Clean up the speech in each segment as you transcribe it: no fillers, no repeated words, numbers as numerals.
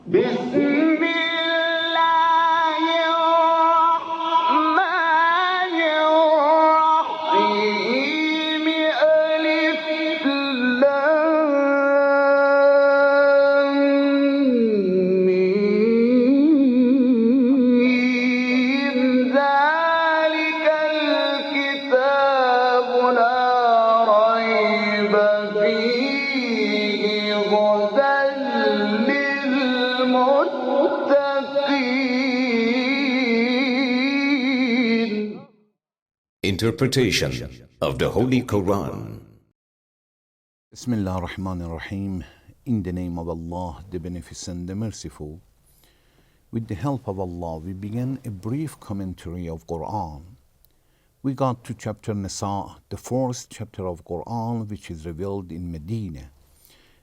بسم الله الرحمن الرحيم ألف لام ميم ذلك الكتاب لا ريب فيه هدى للمتقين. Interpretation of the Holy Quran. Bismillah ar-Rahman ar-Rahim. In the name of Allah, the Beneficent, the Merciful. With the help of Allah, we begin a brief commentary of Quran. We got to chapter Nisa, the fourth chapter of Quran, which is revealed in Medina.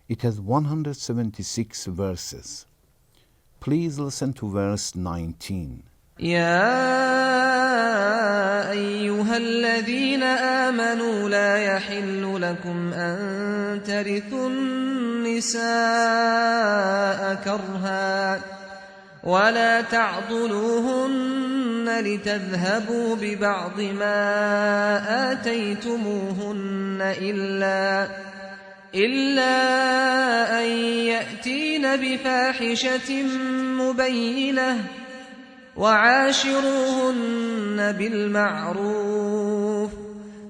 It has 176 verses. Please listen to verse 19. يا أيها الذين آمنوا لا يحل لكم أن ترثوا النساء كرها ولا تعضلوهن لتذهبوا ببعض ما آتيتموهن إلا أن يأتين بفاحشة مبينة وعاشروهن بالمعروف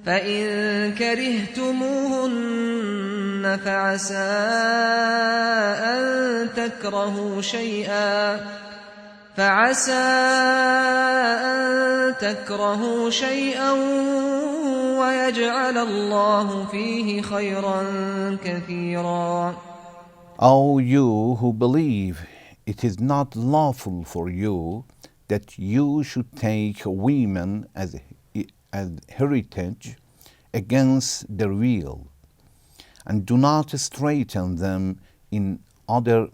فإن كرهتموهن فعسى أن تكرهوا شيئا ويجعل الله فيه خيرا كثيرا. O you who believe, it is not lawful for you that you should take women as heritage against their will, and do not straiten them in order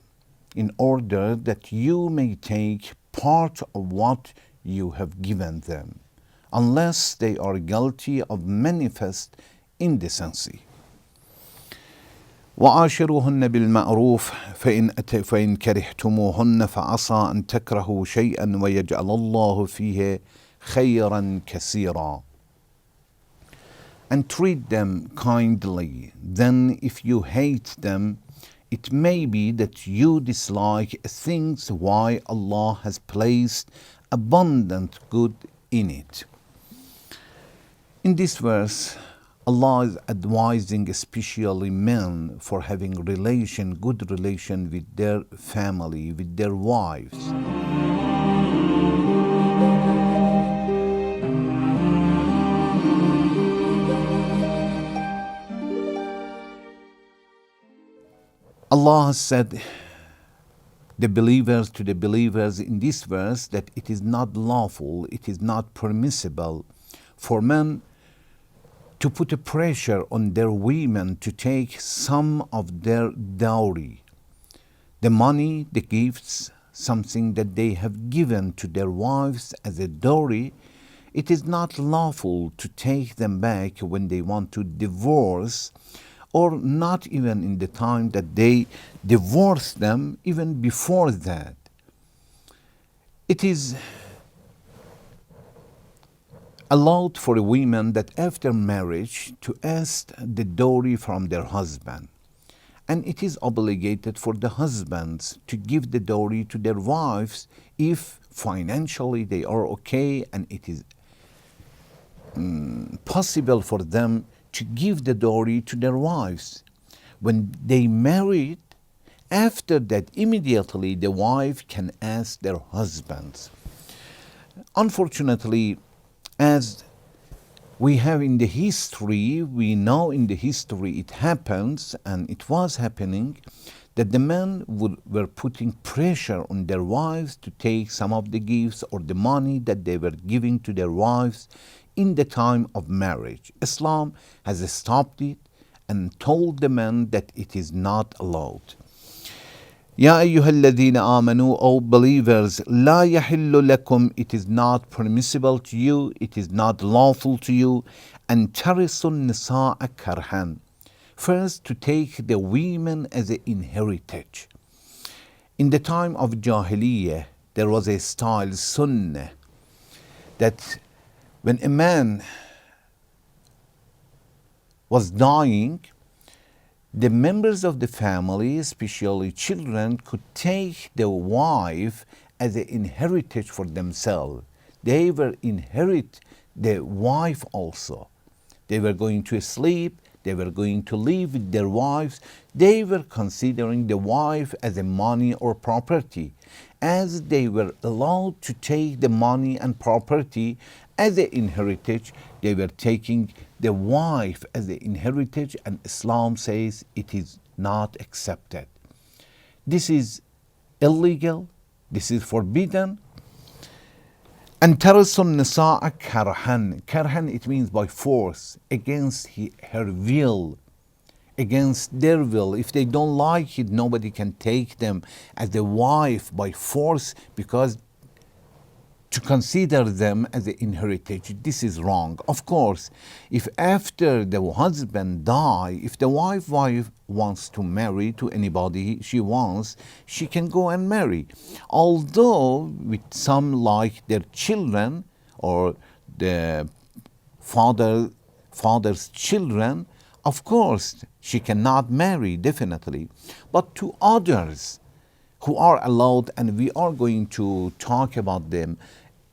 that you may take part of what you have given them, unless they are guilty of manifest indecency. وعاشروهن بالمعروف فإن كرهتموهن فعسى أن تكرهوا شيئا ويجعل الله فيه خيرا كثيرا. And treat them kindly. Then if you hate them, it may be that you dislike things while Allah has placed abundant good in it. In this verse, Allah is advising especially men for having good relation with their family, with their wives. Allah has said to the believers in this verse that it is not lawful, it is not permissible for men to put a pressure on their women to take some of their dowry, the money, the gifts, something that they have given to their wives as a dowry. It is not lawful to take them back when they want to divorce, or not even in the time that they divorce them, even before that. It is allowed for women that after marriage to ask the dowry from their husband. And it is obligated for the husbands to give the dowry to their wives if financially they are okay and it is possible for them to give the dowry to their wives. When they married, after that immediately the wife can ask their husbands. Unfortunately, as we have in the history, we know in the history it happens, and it was happening, that the men were putting pressure on their wives to take some of the gifts or the money that they were giving to their wives in the time of marriage. Islam has stopped it and told the men that it is not allowed. Ya ayyuhalladhina amanu, O believers, la yahillu lakum, it is not permissible to you, it is not lawful to you, an tarisun nisa'a karhan. First, to take the women as an inheritance. In the time of Jahiliyyah, there was a style, sunnah, that when a man was dying, the members of the family, especially children, could take the wife as an inheritance for themselves. They were inherit the wife also. They were going to sleep, they were going to live with their wives. They were considering the wife as a money or property. As they were allowed to take the money and property as an inheritance, they were taking the wife as an inheritance, and Islam says it is not accepted. This is illegal, this is forbidden. And tarasun nisa'a karhan. Karhan, it means by force, against her will, against their will. If they don't like it, nobody can take them as a wife by force, because to consider them as an inheritance, this is wrong. Of course, if after the husband die, if the wife wants to marry to anybody she wants, she can go and marry. Although with some, like their children or the father's children, of course she cannot marry, definitely. But to others who are allowed, and we are going to talk about them,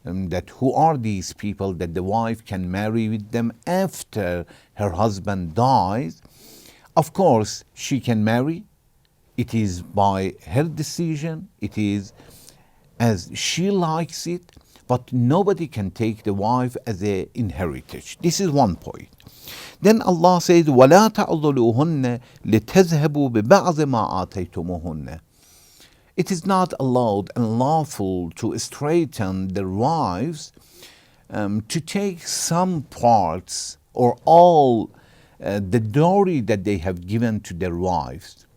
that who are these people that the wife can marry with them after her husband dies. Of course, she can marry. It is by her decision. It is as she likes it. But nobody can take the wife as an inheritance. This is one point. Then Allah says, وَلَا تَعْضُلُوهُنَّ لِتَذْهَبُوا بِبَعْضِ مَا آتَيْتُمُوهُنَّ. It is not allowed and lawful to straiten their wives to take some parts or all the dowry that they have given to their wives.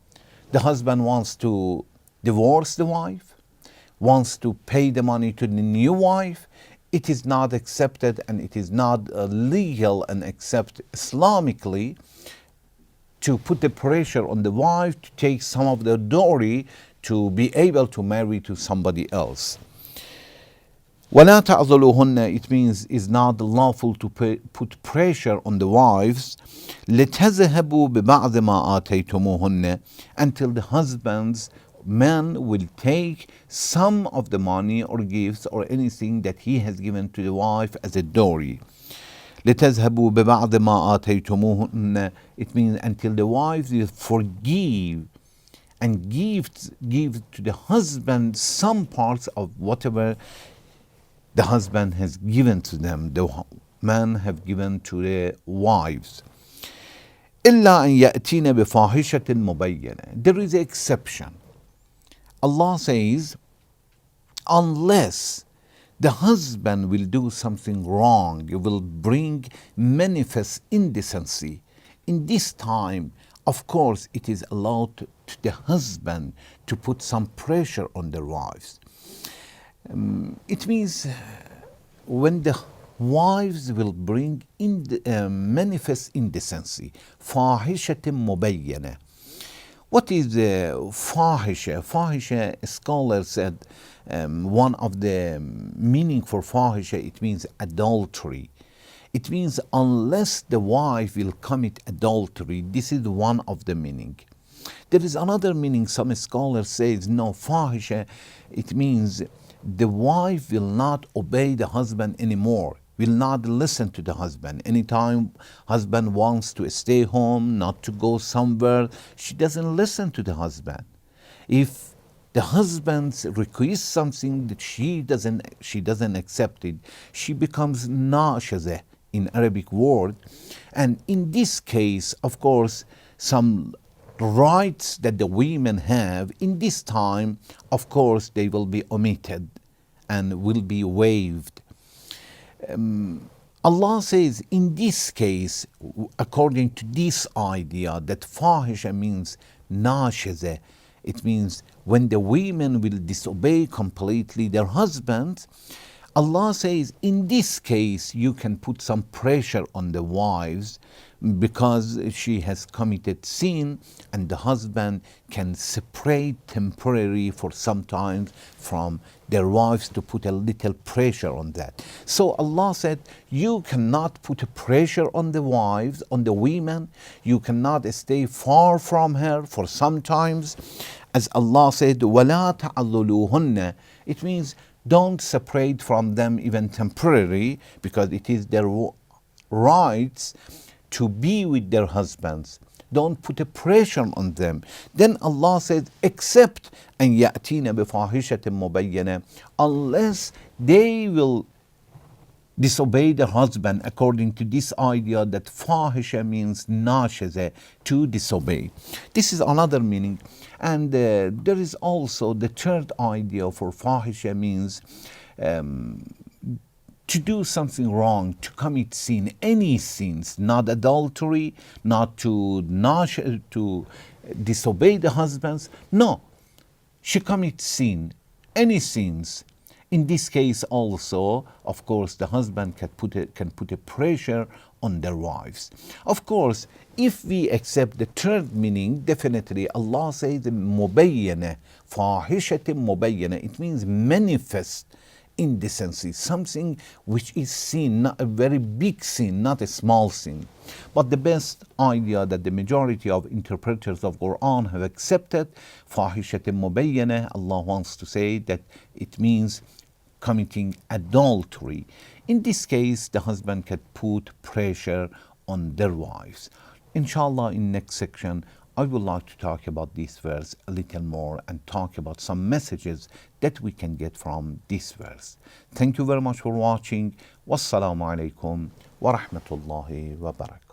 The husband wants to divorce the wife, wants to pay the money to the new wife. It is not accepted, and it is not legal and accepted Islamically to put the pressure on the wife to take some of the dowry to be able to marry to somebody else. وَلَا تَعْضُلُوهُنَّ, it means is not lawful to put pressure on the wives. لِتَذْهَبُوا بِبَعْضِ مَا آتَيْتُمُوهُنَّ, until the husband's man will take some of the money or gifts or anything that he has given to the wife as a dowry. لِتَذْهَبُوا بِبَعْضِ مَا آتَيْتُمُوهُنَّ, it means until the wives will forgive and give to the husband some parts of whatever the husband has given to them, the man have given to their wives. إِلَّا أَن يَأْتِينَ بِفَاحِشَةٍ مُبَيَّنَةٍ. There is an exception. Allah says, unless the husband will do something wrong, it will bring manifest indecency. In this time, of course, it is allowed to the husband to put some pressure on their wives. It means when the wives will bring in manifest indecency, fahishatin mubayyana. What is fahisha? Fahisha, scholars said, one of the meaning for fahisha, it means adultery. It means unless the wife will commit adultery, this is one of the meaning. There is another meaning, some scholars say, no, fahisha, it means the wife will not obey the husband anymore, will not listen to the husband. Anytime husband wants to stay home, not to go somewhere, she doesn't listen to the husband. If the husband requests something that she doesn't accept it, she becomes nashazah in Arabic word. And in this case, of course, some rights that the women have in this time, of course, they will be omitted and will be waived. Allah says in this case, according to this idea that fahisha means nashiza, it means when the women will disobey completely their husbands, Allah says, in this case, you can put some pressure on the wives because she has committed sin, and the husband can separate temporarily for some time from their wives to put a little pressure on that. So Allah said, you cannot put a pressure on the wives, on the women. You cannot stay far from her for some times. As Allah said, وَلَا تَعَلُّلُوهُنَّ. It means don't separate from them even temporarily, because it is their rights to be with their husbands. Don't put a pressure on them. Then Allah says, except أن يأتين بفاحشة مبينة, unless they will disobey the husband according to this idea that fahisha means nashaza, to disobey. This is another meaning. And there is also the third idea for fahisha means to do something wrong, to commit sin, any sins, not adultery, not to disobey the husbands. No, she commits sin, any sins. In this case also, of course, the husband can put a pressure on their wives. Of course, if we accept the third meaning, definitely Allah says mubayyana, fahishatin mubayyana. It means manifest indecency, something which is sin, not a very big sin, not a small sin. But the best idea that the majority of interpreters of Quran have accepted, fahishatin mubayyana, Allah wants to say that it means committing adultery. In this case, the husband can put pressure on their wives. Inshallah, in next section, I would like to talk about this verse a little more and talk about some messages that we can get from this verse. Thank you very much for watching. Wassalamu alaikum wa rahmatullahi wa barakatuh.